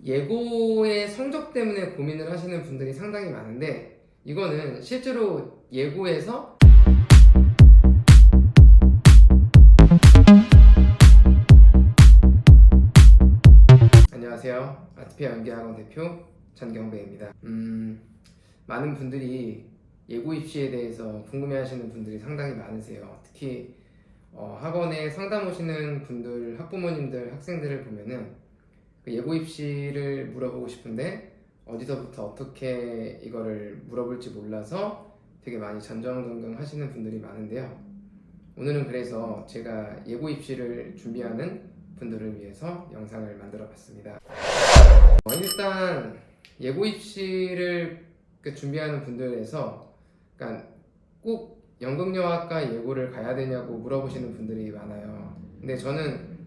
예고의 성적 때문에 고민을 하시는 분들이 상당히 많은데, 이거는 실제로 예고에서 안녕하세요. 아트피아 연기학원 대표 전경배입니다. 많은 분들이 예고 입시에 대해서 궁금해하시는 분들이 상당히 많으세요. 특히 학원에 상담 오시는 분들, 학부모님들, 학생들을 보면은 그 예고 입시를 물어보고 싶은데 어디서부터 어떻게 이거를 물어볼지 몰라서 되게 많이 전전긍긍 하시는 분들이 많은데요. 오늘은 그래서 제가 예고 입시를 준비하는 분들을 위해서 영상을 만들어 봤습니다. 일단 예고 입시를 준비하는 분들에서 그러니까 꼭 연극영화과 예고를 가야 되냐고 물어보시는 분들이 많아요. 근데 저는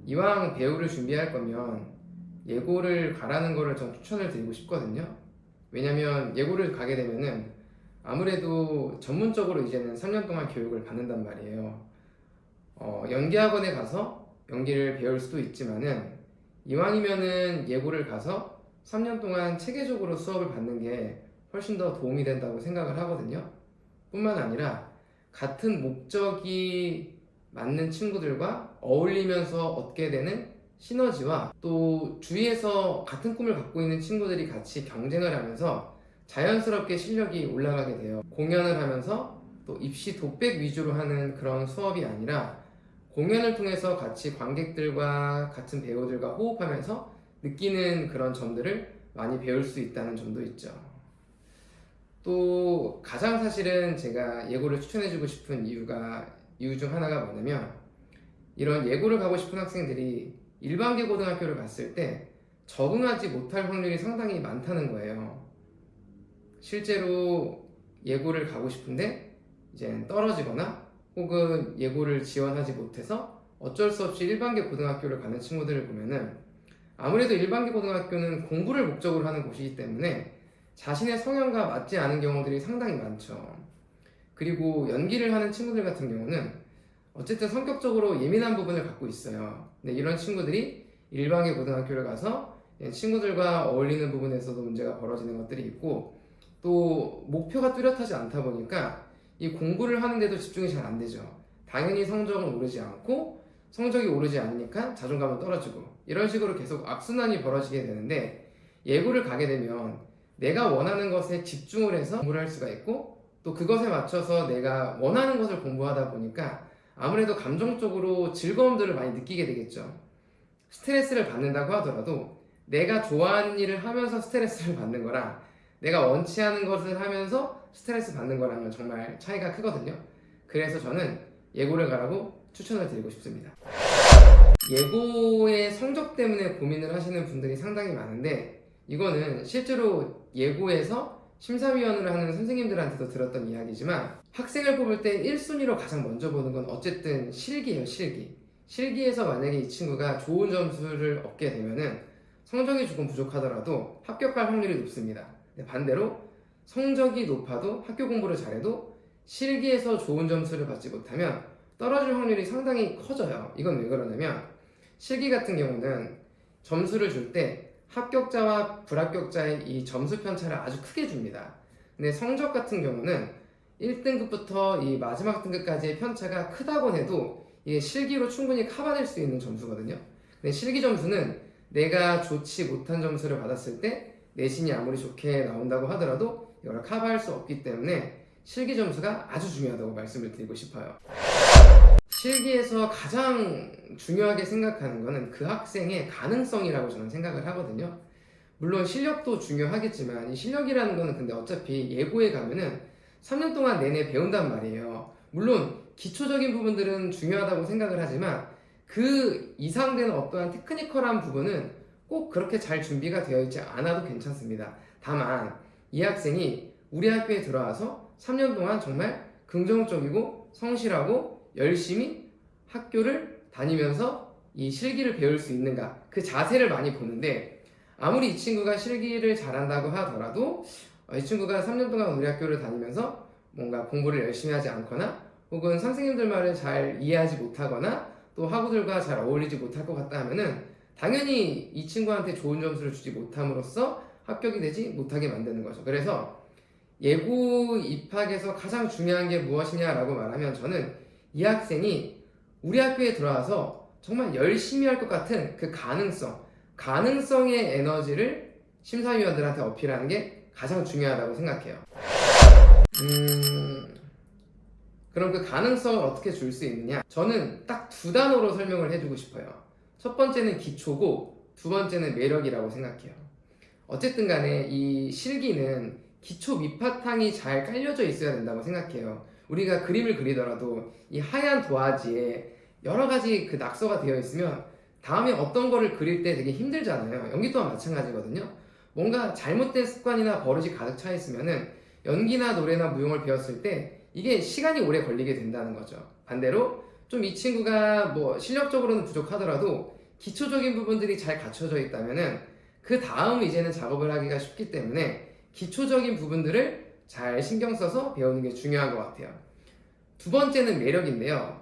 이왕 배우를 준비할 거면 예고를 가라는 거를 전 추천을 드리고 싶거든요. 왜냐면 예고를 가게 되면은 아무래도 전문적으로 이제는 3년 동안 교육을 받는단 말이에요. 연기학원에 가서 연기를 배울 수도 있지만은 이왕이면은 예고를 가서 3년 동안 체계적으로 수업을 받는 게 훨씬 더 도움이 된다고 생각을 하거든요. 뿐만 아니라 같은 목적이 맞는 친구들과 어울리면서 얻게 되는 시너지와 또 주위에서 같은 꿈을 갖고 있는 친구들이 같이 경쟁을 하면서 자연스럽게 실력이 올라가게 돼요. 공연을 하면서 또 입시 독백 위주로 하는 그런 수업이 아니라 공연을 통해서 같이 관객들과 같은 배우들과 호흡하면서 느끼는 그런 점들을 많이 배울 수 있다는 점도 있죠. 또 가장 사실은 제가 예고를 추천해주고 싶은 이유 중 하나가 뭐냐면, 이런 예고를 가고 싶은 학생들이 일반계 고등학교를 갔을 때 적응하지 못할 확률이 상당히 많다는 거예요. 실제로 예고를 가고 싶은데 이제 떨어지거나 혹은 예고를 지원하지 못해서 어쩔 수 없이 일반계 고등학교를 가는 친구들을 보면은, 아무래도 일반계 고등학교는 공부를 목적으로 하는 곳이기 때문에 자신의 성향과 맞지 않은 경우들이 상당히 많죠. 그리고 연기를 하는 친구들 같은 경우는 어쨌든 성격적으로 예민한 부분을 갖고 있어요. 근데 이런 친구들이 일반계 고등학교를 가서 친구들과 어울리는 부분에서도 문제가 벌어지는 것들이 있고, 또 목표가 뚜렷하지 않다 보니까 이 공부를 하는데도 집중이 잘 안 되죠. 당연히 성적은 오르지 않고, 성적이 오르지 않으니까 자존감은 떨어지고, 이런 식으로 계속 악순환이 벌어지게 되는데, 예고를 가게 되면 내가 원하는 것에 집중을 해서 공부를 할 수가 있고, 또 그것에 맞춰서 내가 원하는 것을 공부하다 보니까 아무래도 감정적으로 즐거움들을 많이 느끼게 되겠죠. 스트레스를 받는다고 하더라도 내가 좋아하는 일을 하면서 스트레스를 받는 거랑 내가 원치 않은 것을 하면서 스트레스 받는 거랑은 정말 차이가 크거든요. 그래서 저는 예고를 가라고 추천을 드리고 싶습니다. 예고의 성적 때문에 고민을 하시는 분들이 상당히 많은데, 이거는 실제로 예고에서 심사위원을 하는 선생님들한테도 들었던 이야기지만, 학생을 뽑을 때 1순위로 가장 먼저 보는 건 어쨌든 실기예요. 실기에서 만약에 이 친구가 좋은 점수를 얻게 되면은 성적이 조금 부족하더라도 합격할 확률이 높습니다. 반대로 성적이 높아도 학교 공부를 잘해도 실기에서 좋은 점수를 받지 못하면 떨어질 확률이 상당히 커져요. 이건 왜 그러냐면, 실기 같은 경우는 점수를 줄 때 합격자와 불합격자의 이 점수 편차를 아주 크게 줍니다. 근데 성적 같은 경우는 1등급부터 이 마지막 등급까지의 편차가 크다고 해도 이게 실기로 충분히 커버될 수 있는 점수거든요. 근데 실기 점수는 내가 좋지 못한 점수를 받았을 때 내신이 아무리 좋게 나온다고 하더라도 이걸 커버할 수 없기 때문에 실기 점수가 아주 중요하다고 말씀을 드리고 싶어요. 실기에서 가장 중요하게 생각하는 것은 그 학생의 가능성이라고 저는 생각을 하거든요. 물론 실력도 중요하겠지만 이 실력이라는 거는 근데 어차피 예고에 가면은 3년 동안 내내 배운단 말이에요. 물론 기초적인 부분들은 중요하다고 생각을 하지만 그 이상 되는 어떠한 테크니컬한 부분은 꼭 그렇게 잘 준비가 되어 있지 않아도 괜찮습니다. 다만 이 학생이 우리 학교에 들어와서 3년 동안 정말 긍정적이고 성실하고 열심히 학교를 다니면서 이 실기를 배울 수 있는가, 그 자세를 많이 보는데, 아무리 이 친구가 실기를 잘한다고 하더라도 이 친구가 3년 동안 우리 학교를 다니면서 뭔가 공부를 열심히 하지 않거나 혹은 선생님들 말을 잘 이해하지 못하거나 또 학우들과 잘 어울리지 못할 것 같다 하면은 당연히 이 친구한테 좋은 점수를 주지 못함으로써 합격이 되지 못하게 만드는 거죠. 그래서 예고 입학에서 가장 중요한 게 무엇이냐라고 말하면 저는 이 학생이 우리 학교에 들어와서 정말 열심히 할 것 같은 그 가능성의 에너지를 심사위원들한테 어필하는 게 가장 중요하다고 생각해요. 그럼 그 가능성을 어떻게 줄 수 있느냐? 저는 딱 두 단어로 설명을 해주고 싶어요. 첫 번째는 기초고 두 번째는 매력이라고 생각해요. 어쨌든 간에 이 실기는 기초 밑바탕이 잘 깔려져 있어야 된다고 생각해요. 우리가 그림을 그리더라도 이 하얀 도화지에 여러 가지 그 낙서가 되어 있으면 다음에 어떤 거를 그릴 때 되게 힘들잖아요. 연기 또한 마찬가지거든요. 뭔가 잘못된 습관이나 버릇이 가득 차 있으면은 연기나 노래나 무용을 배웠을 때 이게 시간이 오래 걸리게 된다는 거죠. 반대로 좀 이 친구가 뭐 실력적으로는 부족하더라도 기초적인 부분들이 잘 갖춰져 있다면은 그 다음 이제는 작업을 하기가 쉽기 때문에 기초적인 부분들을 잘 신경 써서 배우는 게 중요한 것 같아요. 두 번째는 매력인데요.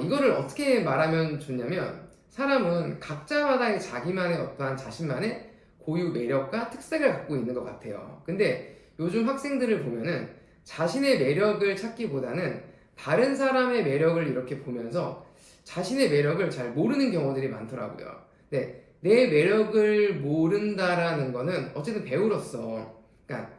이거를 어떻게 말하면 좋냐면 사람은 각자마다의 자기만의 어떠한 자신만의 고유 매력과 특색을 갖고 있는 것 같아요. 근데 요즘 학생들을 보면은 자신의 매력을 찾기보다는 다른 사람의 매력을 이렇게 보면서 자신의 매력을 잘 모르는 경우들이 많더라고요. 네, 내 매력을 모른다라는 거는 어쨌든 배우로서, 그러니까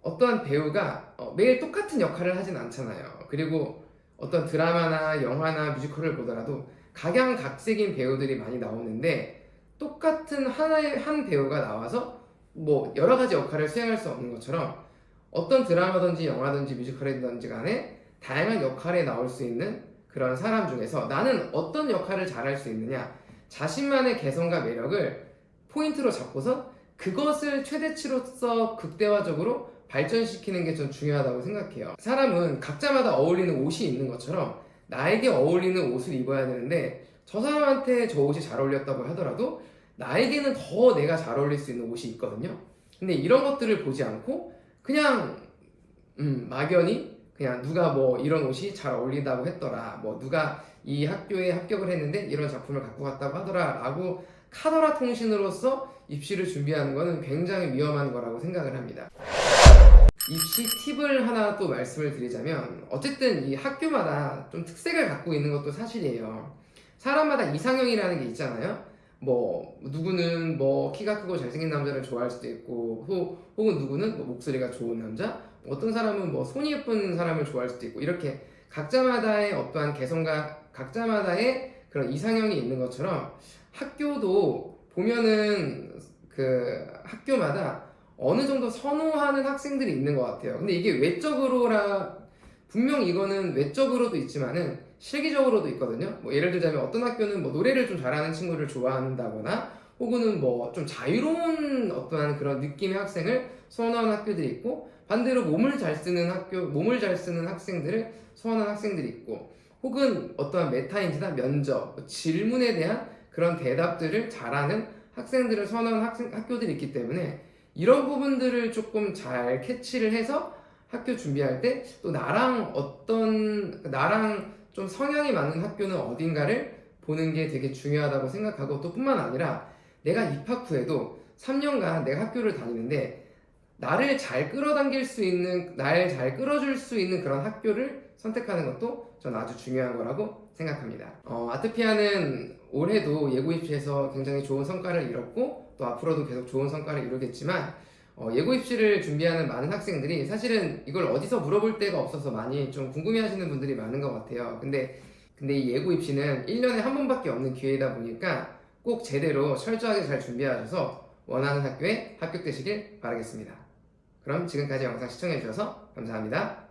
어떠한 배우가 매일 똑같은 역할을 하진 않잖아요. 그리고 어떤 드라마나 영화나 뮤지컬을 보더라도 각양각색인 배우들이 많이 나오는데 똑같은 한 배우가 나와서 뭐 여러 가지 역할을 수행할 수 없는 것처럼 어떤 드라마든지 영화든지 뮤지컬이든지 간에 다양한 역할에 나올 수 있는 그런 사람 중에서 나는 어떤 역할을 잘할 수 있느냐, 자신만의 개성과 매력을 포인트로 잡고서 그것을 최대치로서 극대화적으로 발전시키는 게 좀 중요하다고 생각해요. 사람은 각자마다 어울리는 옷이 있는 것처럼 나에게 어울리는 옷을 입어야 되는데 저 사람한테 저 옷이 잘 어울렸다고 하더라도 나에게는 더 내가 잘 어울릴 수 있는 옷이 있거든요. 근데 이런 것들을 보지 않고 그냥 막연히 그냥 누가 뭐 이런 옷이 잘 어울린다고 했더라, 뭐 누가 이 학교에 합격을 했는데 이런 작품을 갖고 갔다고 하더라 라고 카더라 통신으로서 입시를 준비하는 것은 굉장히 위험한 거라고 생각을 합니다. 입시 팁을 하나 또 말씀을 드리자면 어쨌든 이 학교마다 좀 특색을 갖고 있는 것도 사실이에요. 사람마다 이상형이라는 게 있잖아요. 뭐 누구는 뭐 키가 크고 잘생긴 남자를 좋아할 수도 있고 혹은 누구는 뭐 목소리가 좋은 남자, 어떤 사람은 뭐 손이 예쁜 사람을 좋아할 수도 있고 이렇게 각자마다의 어떠한 개성과 각자마다의 그런 이상형이 있는 것처럼 학교도 보면은 그 학교마다 어느 정도 선호하는 학생들이 있는 것 같아요. 근데 이게 외적으로라 분명 이거는 외적으로도 있지만은 실기적으로도 있거든요. 뭐 예를 들자면 어떤 학교는 뭐 노래를 좀 잘하는 친구를 좋아한다거나 혹은 뭐 좀 자유로운 어떠한 그런 느낌의 학생을 선호하는 학교들이 있고 반대로 몸을 잘 쓰는 학생들을 선호하는 학생들이 있고 혹은 어떠한 메타인지나 면접, 질문에 대한 그런 대답들을 잘하는 학생들을 선호하는 학교들이 있기 때문에 이런 부분들을 조금 잘 캐치를 해서 학교 준비할 때 또 나랑 좀 성향이 맞는 학교는 어딘가를 보는 게 되게 중요하다고 생각하고 또 뿐만 아니라 내가 입학 후에도 3년간 내가 학교를 다니는데 나를 잘 끌어당길 수 있는, 날 잘 끌어줄 수 있는 그런 학교를 선택하는 것도 전 아주 중요한 거라고 생각합니다. 아트피아는 올해도 예고 입시에서 굉장히 좋은 성과를 이뤘고 또 앞으로도 계속 좋은 성과를 이루겠지만 예고 입시를 준비하는 많은 학생들이 사실은 이걸 어디서 물어볼 데가 없어서 많이 좀 궁금해하시는 분들이 많은 것 같아요. 근데 이 예고 입시는 1년에 한 번밖에 없는 기회이다 보니까 꼭 제대로 철저하게 잘 준비하셔서 원하는 학교에 합격되시길 바라겠습니다. 그럼 지금까지 영상 시청해주셔서 감사합니다.